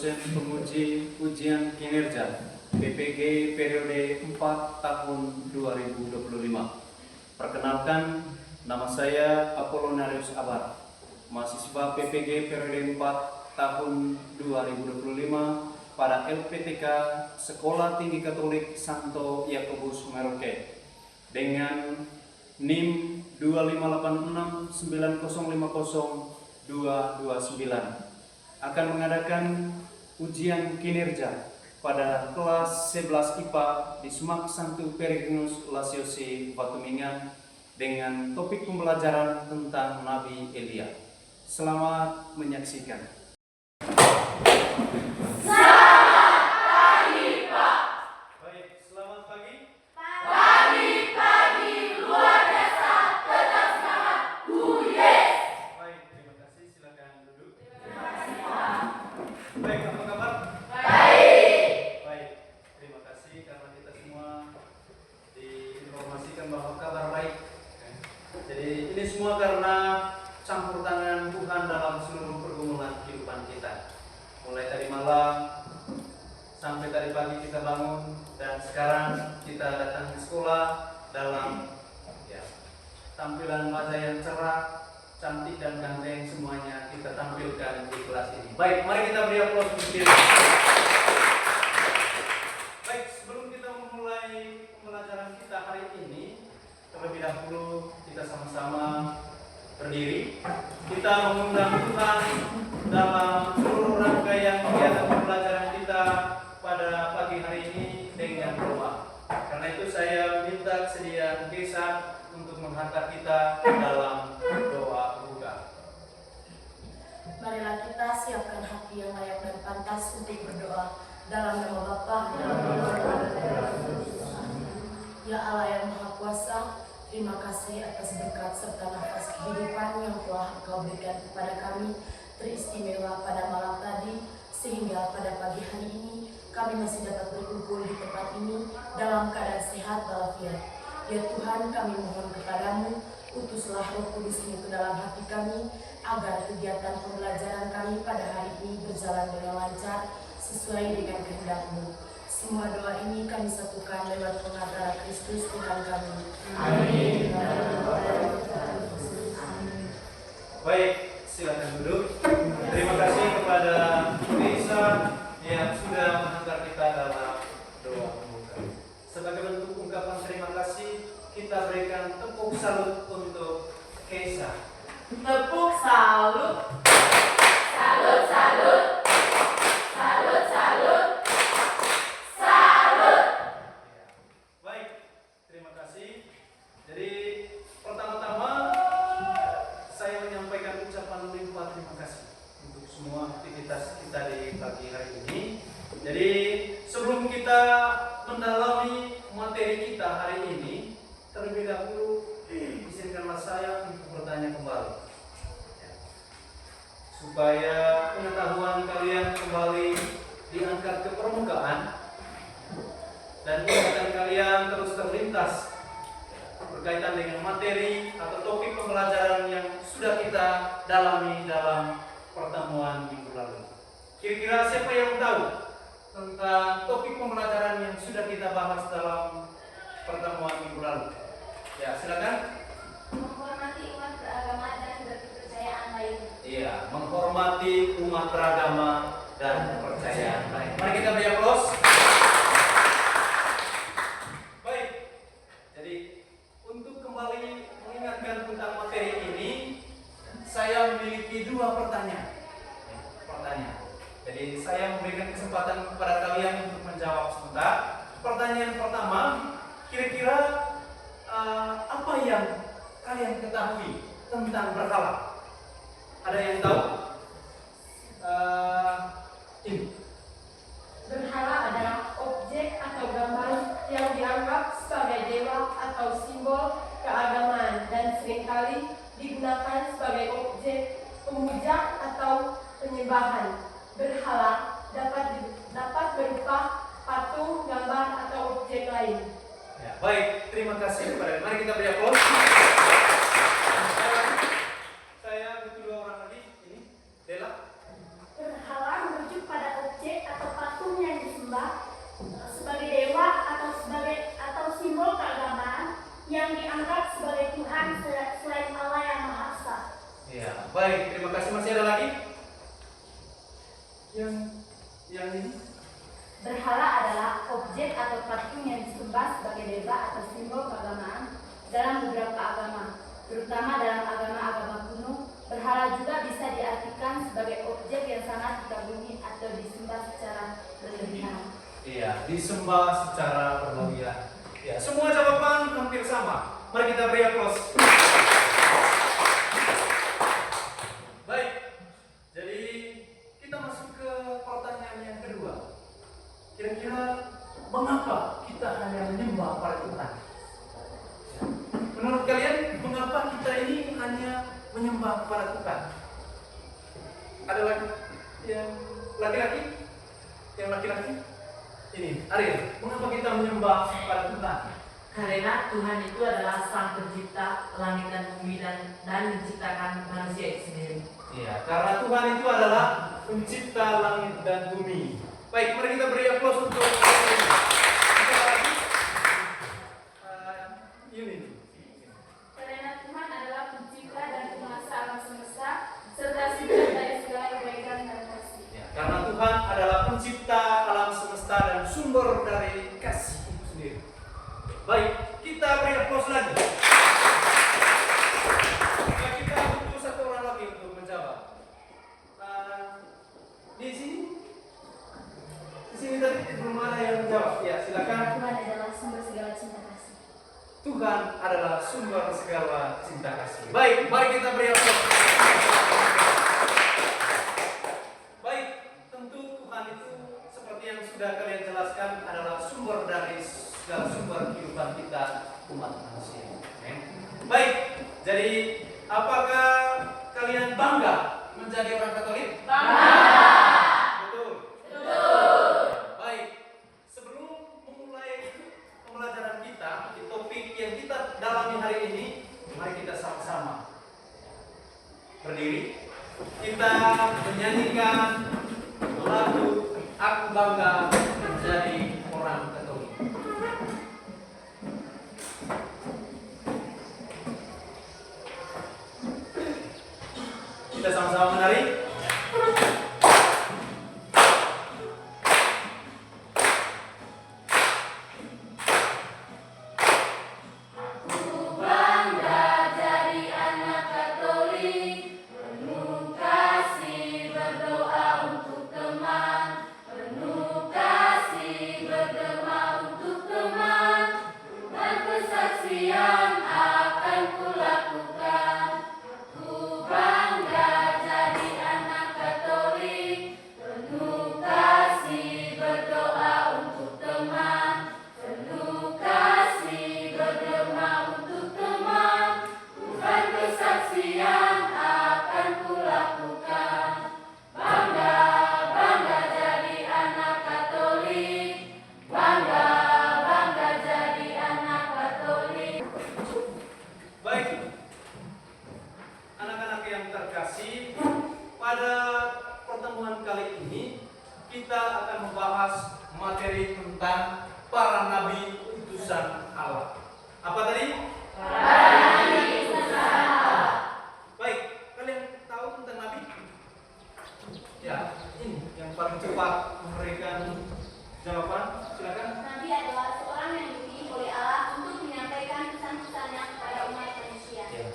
dosen penguji ujian kinerja PPG periode 4 tahun 2025. Perkenalkan, nama saya Apollonarius Abar, mahasiswa PPG periode 4 tahun 2025 pada LPTK Sekolah Tinggi Katolik Santo Yakobus Merauke dengan NIM 25869050229 akan mengadakan ujian kinerja pada kelas 11 IPA di SMAK Santo Peregrinus Lasiosi Batumingan dengan topik pembelajaran tentang Nabi Elia. Selamat menyaksikan. Jadi ini semua karena campur tangan Tuhan dalam seluruh pergumulan kehidupan kita. Mulai tadi malam sampai tadi pagi kita bangun, dan sekarang kita datang ke sekolah dalam tampilan wajah yang cerah, cantik dan ganteng semuanya kita tampilkan di kelas ini. Baik, mari kita beri aplaus untuk diri. Baik, sebelum kita memulai pembelajaran kita hari ini, terlebih dahulu kita sama-sama berdiri. Kita mengundang Tuhan dalam seluruh rangkaian kegiatan pembelajaran kita pada pagi hari ini dengan doa. Karena itu saya minta kesediaan Desa untuk menghantar kita dalam doa buka. Marilah kita siapkan hati yang layak dan pantas untuk berdoa dalam nama Bapa dan Ya Allah yang Maha Kuasa, terima kasih atas berkat serta nafas kehidupan yang telah Engkau berikan kepada kami, teristimewa pada malam tadi, sehingga pada pagi hari ini kami masih dapat berkumpul di tempat ini dalam keadaan sehat walafiat. Ya Tuhan, kami mohon kepadamu, utuslah Roh Kudus itu dalam hati kami, agar kegiatan pembelajaran kami pada hari ini berjalan dengan lancar sesuai dengan kehendak-Mu. Semua doa ini kami satukan lewat pengantara Kristus Tuhan kami. Amin. Baik, silakan duduk. Terima kasih kepada Desa yang sudah menghantar kita dalam doa pembuka. Sebagai bentuk ungkapan terima kasih, kita berikan tepuk salut untuk Keisa. Tepuk salut. Salut, salut. Salut, salut. Salut. Baik, terima kasih. Jadi pertama-tama saya menyampaikan ucapan limpah terima kasih untuk semua aktivitas kita di pagi hari ini. Jadi sebelum kita mendalami materi kita hari ini, terlebih dahulu izinkanlah saya untuk bertanya kembali, supaya pengetahuan kalian kembali diangkat ke permukaan dan ingatan kalian terus terlintas berkaitan dengan materi atau topik pembelajaran yang sudah kita dalami dalam pertemuan minggu lalu. Kira-kira siapa yang tahu tentang topik pembelajaran yang sudah kita bahas dalam pertemuan minggu lalu? Ya, silakan. Menghormati umat beragama dan berkepercayaan lain. Iya, menghormati umat beragama dan kepercayaan lain. Mari kita beri aplaus. Baik, jadi untuk kembali mengingatkan tentang materi ini, saya memiliki dua pertanyaan. Jadi saya memberikan kesempatan kepada kalian untuk menjawab sebentar. Pertanyaan pertama, kira-kira apa yang kalian ketahui tentang berhala? Ada yang tahu? Ini. Berhala adalah objek atau gambar yang dianggap sebagai dewa atau simbol keagamaan dan seringkali digunakan sebagai objek pemuja atau penyembahan. Berhala dapat berupa patung, gambar, atau objek lain. Ya, baik, terima kasih kepada. Mari kita beri aplaus. Saya kedua orang lagi ini, Dela. Berhala merujuk pada baik, terima kasih. Masih ada lagi? Yang ini? Berhala adalah objek atau patung yang disembah sebagai dewa atau simbol keagamaan dalam beberapa agama, terutama dalam agama-agama kuno. Berhala juga bisa diartikan sebagai objek yang sangat dikagumi atau disembah secara berlebihan. Iya, disembah secara berlebihan. Ya, semua jawaban hampir sama. Mari kita beri aplaus. Baik, jadi kita masuk ke pertanyaan yang kedua. Kira-kira mengapa kita hanya menyembah pada Tuhan? Menurut kalian, mengapa kita ini hanya menyembah kepada Tuhan? Ada lagi yang laki-laki? Yang laki-laki? Ini, Ariel, mengapa kita menyembah kepada Tuhan? Karena Tuhan itu adalah Sang Pencipta langit dan bumi dan menciptakan manusia itu sendiri. Iya, karena Tuhan itu adalah pencipta langit dan bumi. Baik, mari kita beri aplaus untuk kita lagi. Ini. Karena Tuhan adalah pencipta dan penguasa alam semesta serta sumber dari segala kebaikan dan kasih. Ya, karena Tuhan adalah pencipta alam semesta dan sumber dari kasih itu sendiri. Baik, kita beri aplaus lagi. Nah, kita butuh satu orang lagi untuk menjawab. Di sini tadi belum ada yang menjawab. Ya, silakan. Tuhan adalah sumber segala cinta kasih. Tuhan adalah sumber segala cinta kasih. Baik, mari kita beri aplaus. Baik, tentu Tuhan itu seperti yang sudah kalian jelaskan adalah sumber dari segala sumber kehidupan kita umat manusia. Oke. Baik, jadi apakah kalian bangga menjadi orang Katolik? Betul. Baik, sebelum memulai pembelajaran kita di topik yang kita dalami hari ini, mari kita sama-sama berdiri. Kita menyanyikan lagu Aku Bangga Menjadi Orang Katolik. Kita sama-sama menari.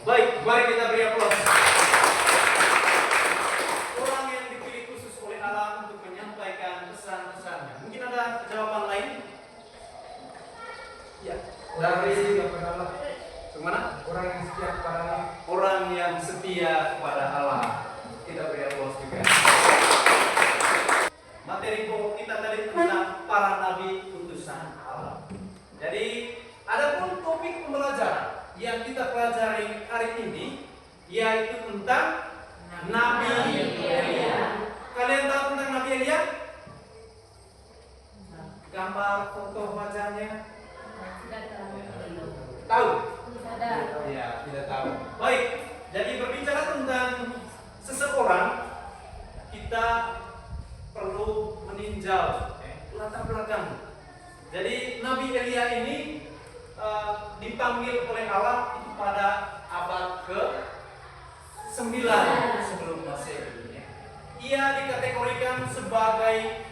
Baik, mari kita beri aplaus. Orang yang dipilih khusus oleh Allah untuk menyampaikan pesan-pesannya. Mungkin ada jawaban lain? Ya, dari Allah. Kemana? Orang yang setia kepada Allah. Orang yang setia kepada Allah. Kita beri aplaus juga. Materi pokok kita tadi tentang para nabi utusan Allah. Jadi, ada pun topik pembelajaran yang kita pelajari hari ini yaitu tentang Nabi Elia. Kalian tahu tentang Nabi Elia? Gambar foto wajahnya? Tahu? Ya, tidak tahu. Baik, jadi berbicara tentang seseorang, kita perlu meninjau latar belakang. Jadi Nabi Elia ini dipanggil oleh Allah itu pada abad ke-9 ia dikategorikan sebagai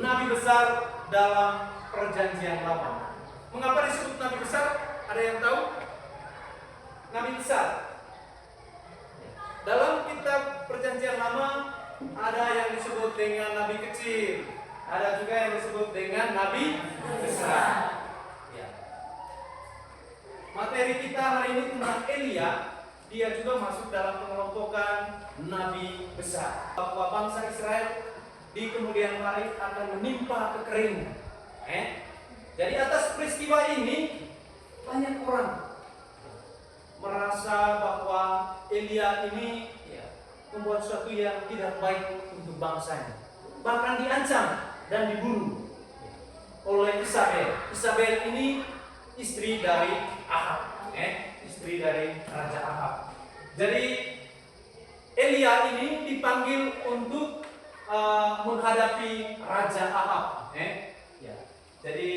nabi besar dalam Perjanjian Lama. Mengapa disebut nabi besar? Ada yang tahu? Nabi besar. Dalam kitab Perjanjian Lama ada yang disebut dengan nabi kecil, ada juga yang disebut dengan nabi besar. Ya. Materi kita hari ini tentang Elia, dia juga masuk dalam pengelompokan nabi besar. Bahwa bangsa Israel di kemudian hari akan menimpa kekeringan. Jadi atas peristiwa ini banyak orang merasa bahwa Elia ini membuat sesuatu yang tidak baik untuk bangsanya. Bahkan diancam dan dibunuh oleh Isabel. Isabel ini istri dari Ahab, istri dari Raja Ahab. Jadi Elia ini dipanggil untuk menghadapi Raja Ahab. Jadi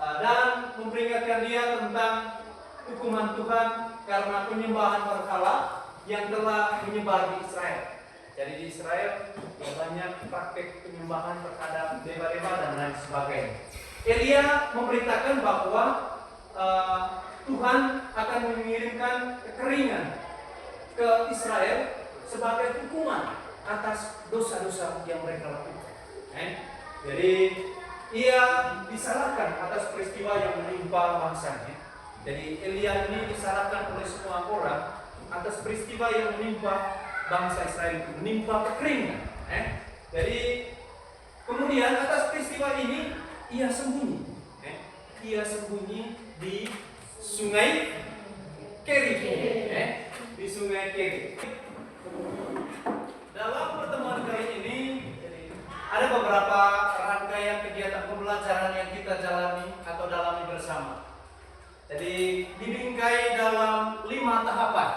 dan memperingatkan dia tentang hukuman Tuhan karena penyembahan berhala yang telah menyebar di Israel. Jadi di Israel banyak praktek penyembahan terhadap dewa-dewa dan lain sebagainya. Elia memberitakan bahwa Tuhan akan mengirimkan kekeringan ke Israel sebagai hukuman atas dosa-dosa yang mereka lakukan. Jadi ia disalahkan atas peristiwa yang menimpa bangsanya. Jadi Elia ini disalahkan oleh semua orang atas peristiwa yang menimpa bangsa Israel itu, menimpa kekeringan. Jadi kemudian atas peristiwa ini ia sembunyi. Ia sembunyi di Sungai Kerit. Di Sungai Kerit. Dalam pertemuan kali ini ada beberapa rangkaian kegiatan pembelajaran yang kita jalani atau dalami bersama. Jadi dibingkai dalam 5 tahapan.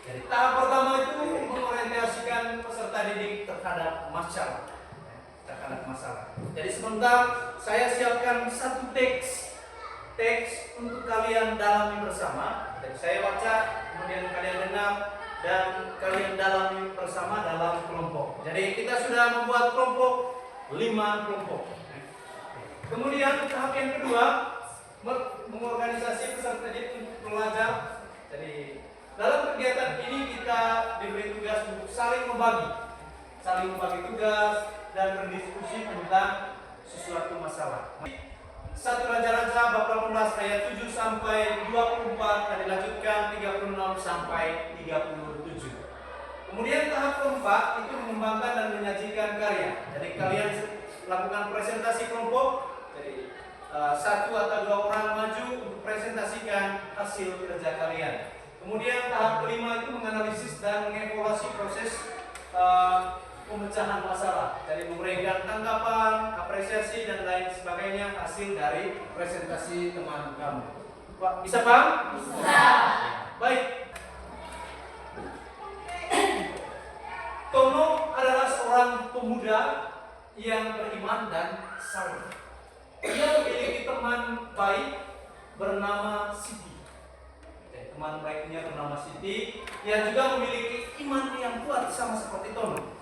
Jadi tahap pertama itu mengorientasikan peserta didik terhadap masalah. Jadi sebentar saya siapkan satu teks untuk kalian dalami bersama. Jadi saya baca, kemudian kalian dengar dan kalian dalami bersama dalam kelompok. Jadi kita sudah membuat kelompok 5 kelompok. Kemudian tahap yang kedua mengorganisasi peserta didik untuk belajar. Jadi dalam kegiatan ini kita diberi tugas untuk saling membagi tugas dan berdiskusi tentang sesuatu masalah. 1 Raja-Raja bab 18 ayat 7 sampai 24 dan dilanjutkan 36 sampai 37. Kemudian tahap keempat itu mengembangkan dan menyajikan karya. Jadi kalian lakukan presentasi kelompok. Jadi 1 atau 2 orang maju untuk presentasikan hasil kerja kalian. Kemudian tahap kelima itu menganalisis dan mengevaluasi proses pemecahan masalah. Jadi memberikan tanggapan, apresiasi dan lain sebagainya hasil dari presentasi teman kamu. Pak, bisa paham? Bisa. Baik. Tono adalah seorang pemuda yang beriman dan saleh. Dia memiliki teman baik bernama Siti. Teman baiknya bernama Siti, yang juga memiliki iman yang kuat sama seperti Tono.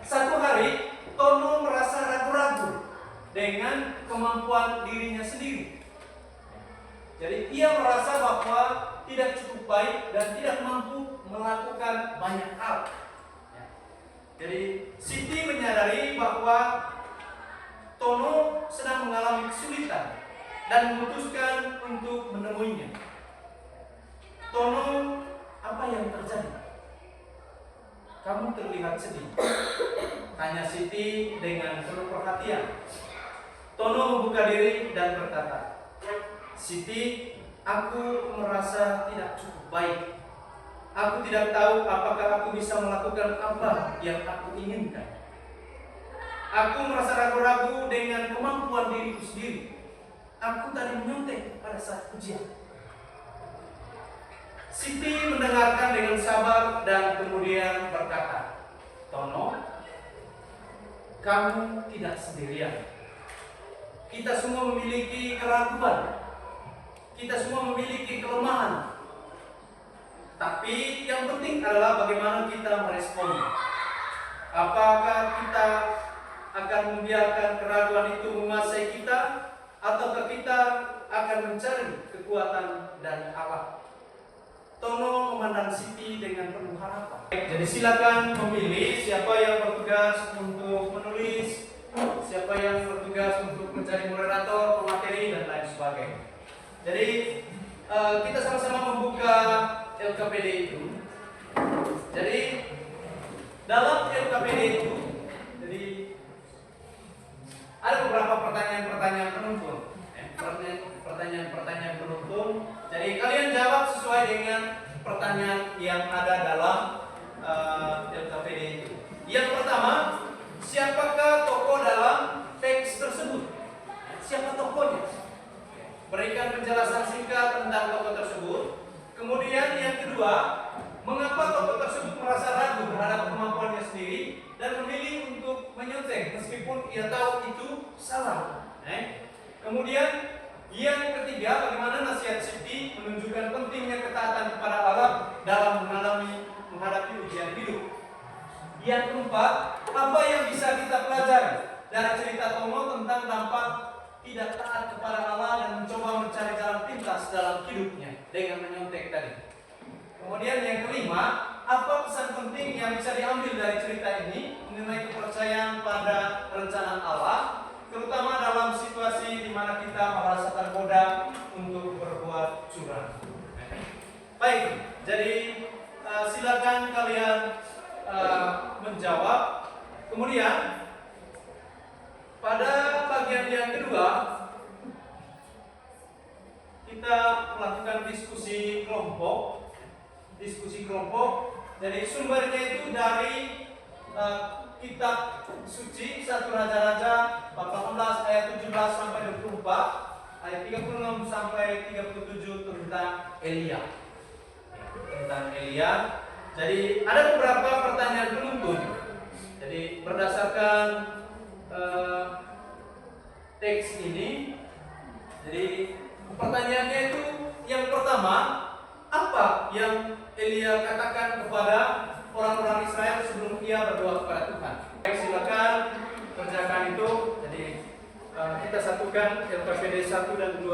Satu hari, Tono merasa ragu-ragu dengan kemampuan dirinya sendiri. Jadi ia merasa bahwa tidak cukup baik dan tidak mampu melakukan banyak hal. Jadi Siti menyadari bahwa Tono sedang mengalami kesulitan dan memutuskan untuk menemuinya. Tono, apa yang terjadi? Kamu terlihat sedih. Tanya Siti dengan penuh perhatian. Tono membuka diri dan berkata, Siti, aku merasa tidak cukup baik. Aku tidak tahu apakah aku bisa melakukan apa yang aku inginkan. Aku merasa ragu-ragu dengan kemampuan diriku sendiri. Aku tadi menyontek pada saat ujian. Siti mendengarkan dengan sabar dan kemudian berkata, Tono, kamu tidak sendirian. Kita semua memiliki keraguan. Kita semua memiliki kelemahan. Tapi yang penting adalah bagaimana kita meresponnya. Apakah kita akan membiarkan keraguan itu menguasai kita, ataukah kita akan mencari kekuatan dari Allah? Tono memandang Siti dengan penuh harapan. Jadi silakan memilih siapa yang bertugas untuk menulis, siapa yang bertugas untuk mencari moderator, pemateri, dan lain sebagainya. Jadi kita sama-sama membuka LKPD itu. Jadi dalam LKPD itu, jadi ada beberapa pertanyaan-pertanyaan penuntun. Pertanyaan-pertanyaan penuntun. Jadi kalian jawab sesuai dengan pertanyaan yang ada dalam LKPD itu. Yang pertama, siapakah tokoh dalam teks tersebut? Siapa tokohnya? Berikan penjelasan singkat tentang tokoh tersebut. Kemudian yang kedua, mengapa tokoh tersebut merasa ragu terhadap kemampuannya sendiri dan memilih untuk menyontek meskipun ia tahu itu salah. Kemudian yang ketiga, bagaimana nasihat Siti menunjukkan pentingnya ketaatan kepada Allah dalam menghadapi ujian hidup. Yang keempat, apa yang bisa kita pelajari dari cerita Tono tentang dampak tidak taat kepada Allah dan mencoba mencari jalan pintas dalam hidupnya dengan menyontek tadi. Kemudian yang kelima, apa pesan penting yang bisa diambil dari cerita ini mengenai kepercayaan pada rencana Allah, terutama dalam situasi di mana kita merasa tergoda untuk berbuat curang. Baik, jadi silakan kalian menjawab. Kemudian pada bagian yang kedua kita melakukan diskusi kelompok. Jadi sumbernya itu dari kitab suci 1 Raja-Raja 18 ayat 17 sampai 24, ayat 36 sampai 37 tentang Elia. Jadi ada beberapa pertanyaan penuntun. Jadi berdasarkan teks ini, jadi pertanyaannya itu yang pertama, apa yang Elia katakan kepada orang-orang Israel sebelum ia berdoa kepada Tuhan? Baik, silakan kerjakan itu. Jadi kita satukan LKPD 1 dan 2.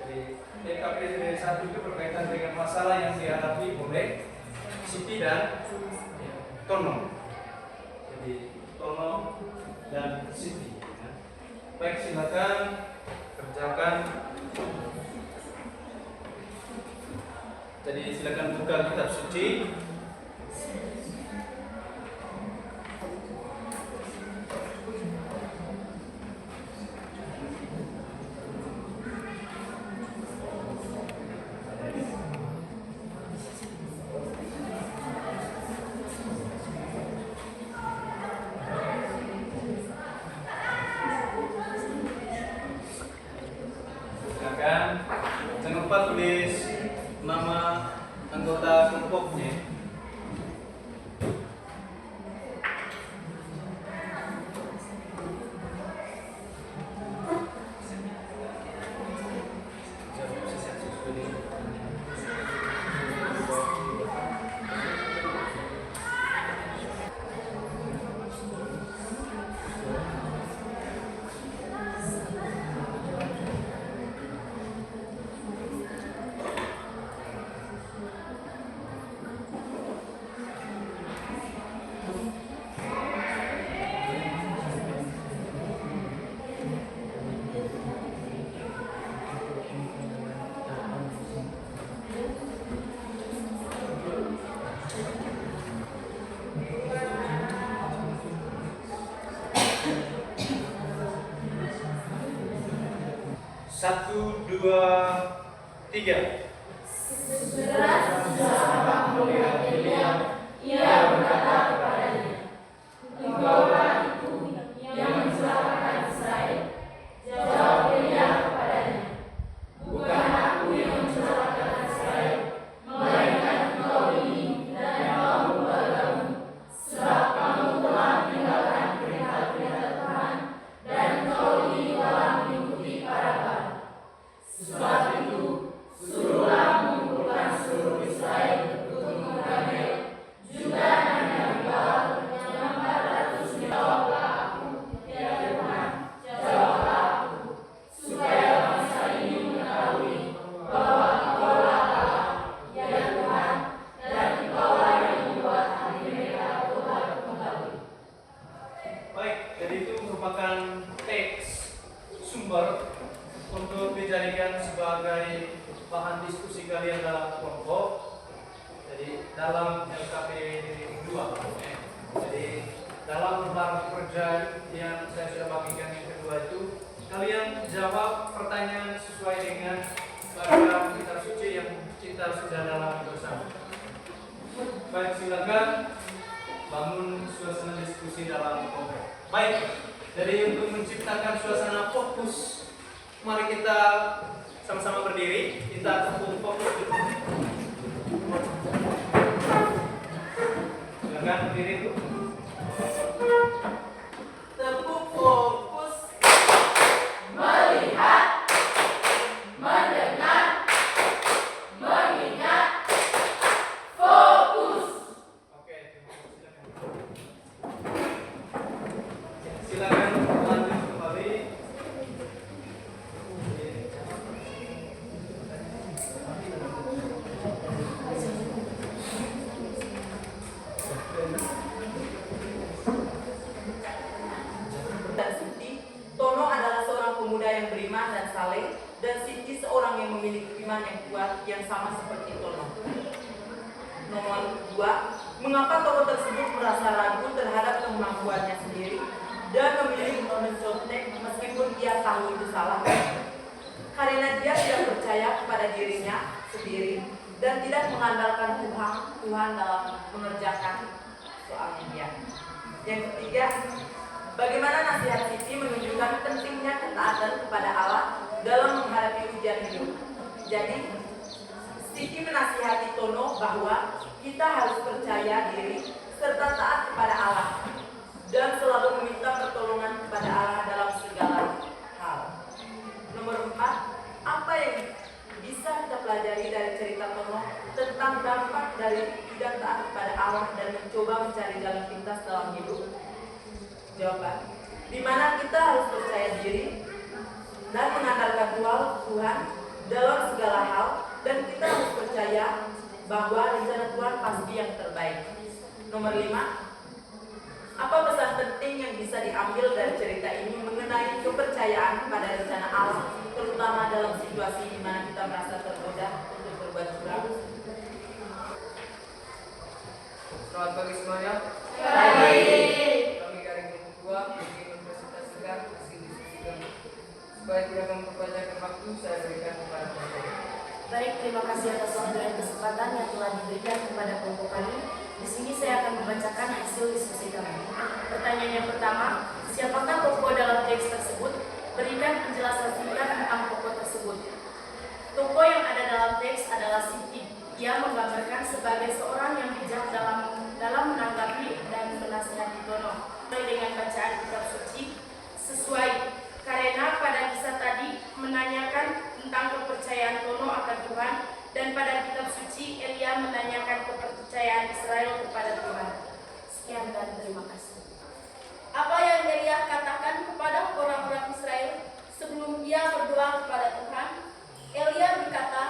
Jadi LKPD 1 itu berkaitan dengan masalah yang dihadapi oleh Siti dan Tono. Jadi Tono dan Siti. Baik, silakan kerjakan. Jadi silakan buka kitab suci. Jangan lupa tulis nama anggota kelompoknya. Satu, dua, tiga. Sesudah sahabat melihat Elia, ia berkata kepadanya, "Engkaulah itu yang mencelakakan Israel." Jawab Elia kepadanya, "Bukan aku yang mencelakakan Israel, melainkan engkau ini dan kaum keluargamu, sebab kamu telah meninggalkan perintah-perintah Tuhan, dan engkau ini telah mengikuti para baal. Sebab itu, suruhlah mengumpulkan seluruh Israel ke Gunung Karmel, juga bahan diskusi kalian dalam kelompok. Jadi dalam LKP 2. Jadi dalam lembar kerja yang saya sudah bagikan yang kedua itu, kalian jawab pertanyaan sesuai dengan bagian kitab suci yang kita sudah dalami bersama. Baik, silakan bangun suasana diskusi dalam kelompok. Baik, jadi untuk menciptakan suasana fokus, mari kita sama-sama berdiri. Kita tepung fokus dulu. Silakan berdiri dulu. Tepuk fokus. Melihat, mendengar, mengingat, fokus. Oke, silakan lanjut kembali. Dan Siti, Tono adalah seorang pemuda yang beriman dan saleh, dan Siti seorang yang memiliki iman yang kuat yang sama seperti Tono. Nomor 2, mengapa tokoh tersebut merasa ragu terhadap kemampuannya sendiri dan memilih mencontek meskipun dia tahu itu salah? Karena dia tidak percaya kepada dirinya sendiri dan tidak mengandalkan Tuhan dalam mengerjakan soalnya dia. Yang ketiga, bagaimana nasihat Siti menunjukkan pentingnya ketaatan kepada Allah dalam menghadapi ujian hidup. Jadi, Siti menasihati Tono bahwa kita harus percaya diri serta taat kepada Allah dan selalu meminta pertolongan kepada Allah dalam segala hal. Nomor 4, apa yang bisa kita pelajari dari cerita Tono tentang dampak dari tidak taat kepada Allah dan mencoba mencari jalan pintas dalam hidup? Jawaban, di mana kita harus percaya diri dan mengandalkan Tuhan dalam segala hal, dan kita harus percaya bahwa rencana Tuhan pasti yang terbaik. Nomor 5, apa pesan penting yang bisa diambil dari cerita ini mengenai kepercayaan pada rencana Allah, terutama dalam situasi di mana kita merasa tergoda untuk berbuat curang? Selamat pagi semuanya. Pagi. Kami Garing Kelompok 2 dari Universitas Segar masih diskusikan. Supaya tidak memperpanjangkan waktu, saya berikan kepada kelompok. Baik, terima kasih atas waktu dan kesempatan yang telah diberikan kepada kelompok kami. Di sini saya akan membacakan hasil diskusi kami. Pertanyaan yang pertama, siapakah tokoh dalam teks tersebut? Berikan penjelasan singkat tentang tokoh tersebut. Tokoh yang ada dalam teks adalah Siti. Ia menggambarkan sebagai seorang yang bijak dalam menanggapi dan menasihati Tono. Mulai dengan bacaan kitab suci sesuai, karena pada kisah tadi menanyakan tentang kepercayaan Tono akan Tuhan, dan pada kitab suci Elia menanyakan kepercayaan Israel kepada Tuhan. Sekian dan terima kasih. Apa yang Elia katakan kepada orang-orang Israel sebelum dia berdoa kepada Tuhan? Elia berkata,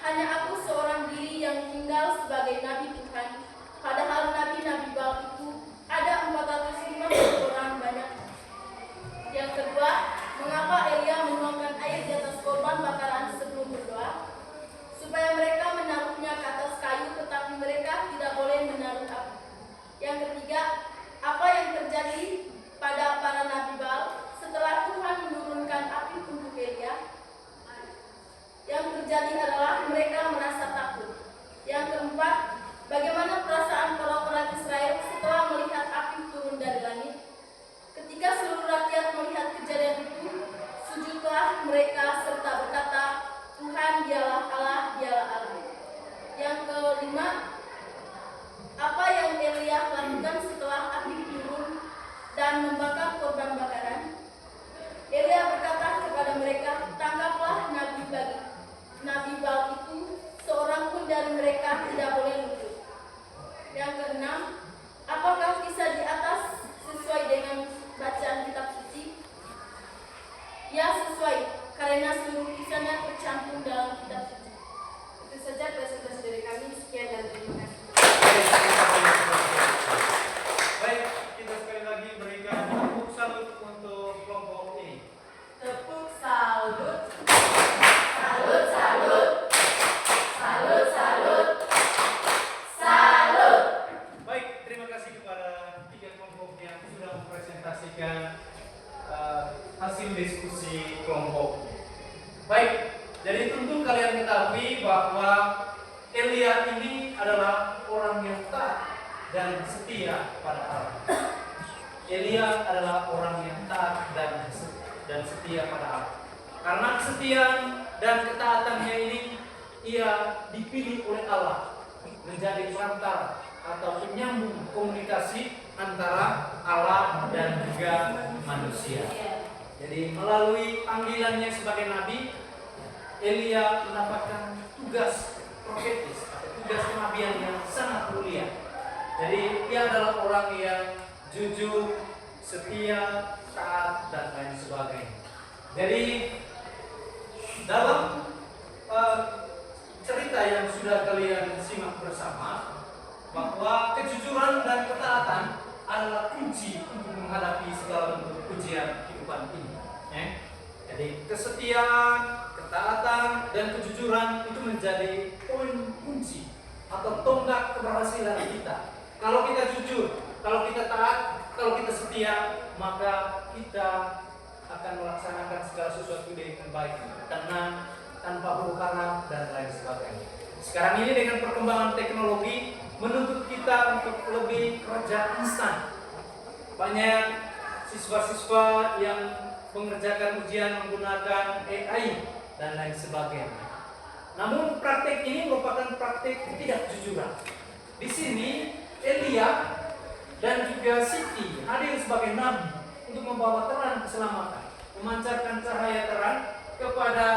hanya aku seorang diri yang tinggal sebagai nabi Tuhan, padahal nabi-nabi Baal itu ada 450 orang banyak. Yang kedua, mengapa Elia menuangkan air di atas korban bakaran sebelum berdoa? Supaya mereka menaruhnya ke atas kayu, tetapi mereka tidak boleh menaruh api. Yang ketiga, apa yang terjadi pada para nabi Baal setelah Tuhan menurunkan api untuk Elia? Yang terjadi adalah mereka merasa takut. Yang keempat, bagaimana perasaan orang-orang Israel setelah melihat api turun dari langit? Ketika seluruh rakyat melihat kejadian itu, sujudlah mereka serta berkata, Tuhan dialah Allah, dialah Allah. Yang kelima, apa yang Elia lakukan setelah api turun dan membakar korban bakaran? Elia berkata kepada mereka, tangkaplah Nabi Baal itu, seorang pun dari mereka tidak boleh luput. Yang keenam, apakah kisah di atas sesuai dengan bacaan kitab suci? Ya, sesuai, karena seluruh kisahnya tercantum dalam kitab suci. Itu saja presentasi dari kami. Sekian dan terima kasih. Baik, kita sekali lagi berikan tepuk salut untuk kelompok ini. Tepuk salut. Salut, salut. Elia ini adalah orang yang taat dan setia pada Allah. Elia adalah orang yang taat dan setia pada Allah. Karena kesetiaan dan ketaatannya ini, ia dipilih oleh Allah menjadi perantara atau penyambung komunikasi antara Allah dan juga manusia. Jadi melalui panggilannya sebagai nabi, Elia mendapatkan tugas profetis atau tugas kenabian yang sangat mulia. Jadi dia adalah orang yang jujur, setia, taat, dan lain sebagainya. Jadi dalam cerita yang sudah kalian simak bersama, bahwa kejujuran dan ketaatan adalah kunci untuk menghadapi segala bentuk ujian kehidupan ini. Jadi kesetiaan, ketaatan, dan kejujuran itu menjadi poin kunci atau tonggak keberhasilan kita. Kalau kita jujur, kalau kita taat, kalau kita setia, maka kita akan melaksanakan segala sesuatu dengan baik, tenang, tanpa huru-hara, dan lain sebagainya. Sekarang ini dengan perkembangan teknologi menuntut kita untuk lebih kerja instan. Banyak siswa-siswa yang mengerjakan ujian menggunakan AI dan lain sebagainya. Namun praktek ini merupakan praktek ketidakjujuran. Di sini Elia dan juga Siti hadir sebagai nabi untuk membawa terang keselamatan, memancarkan cahaya terang kepada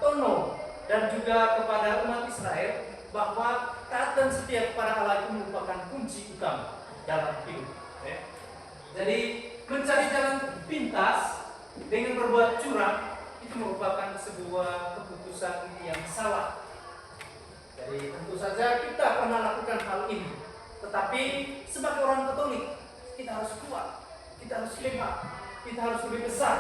Tono dan juga kepada umat Israel bahwa taat dan setia kepada Allah itu merupakan kunci utama dalam hidup. Jadi mencari jalan pintas dengan berbuat curang itu merupakan sebuah keputusan yang salah. Jadi tentu saja kita pernah lakukan hal ini, tetapi sebagai orang Katolik kita harus kuat, kita harus hebat, kita harus lebih besar.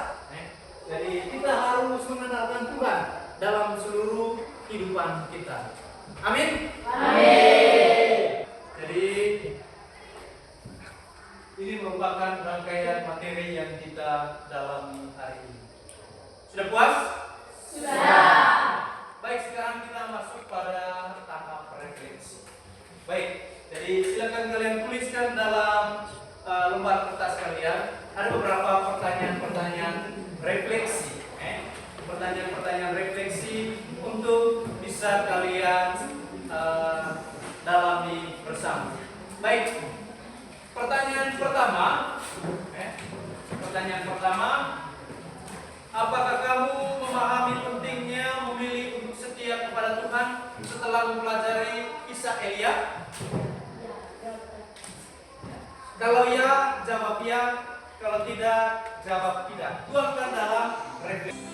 Jadi kita harus mengenalkan Tuhan dalam seluruh kehidupan kita. Amin. Amin. Jadi ini merupakan rangkaian materi yang kita dalami hari ini. Sudah puas? Sudah. Baik, sekarang kita masuk pada tahap refleksi. Baik, jadi silakan kalian tuliskan dalam lembar kertas kalian. Ada beberapa pertanyaan-pertanyaan refleksi, pertanyaan-pertanyaan refleksi untuk bisa kalian dalami bersama. Baik, pertanyaan pertama, apakah kamu memahami pentingnya memilih untuk setia kepada Tuhan setelah mempelajari kisah Elia? Kalau ya, jawab ya. Kalau tidak, jawab tidak. Tuangkan dalam refleksi.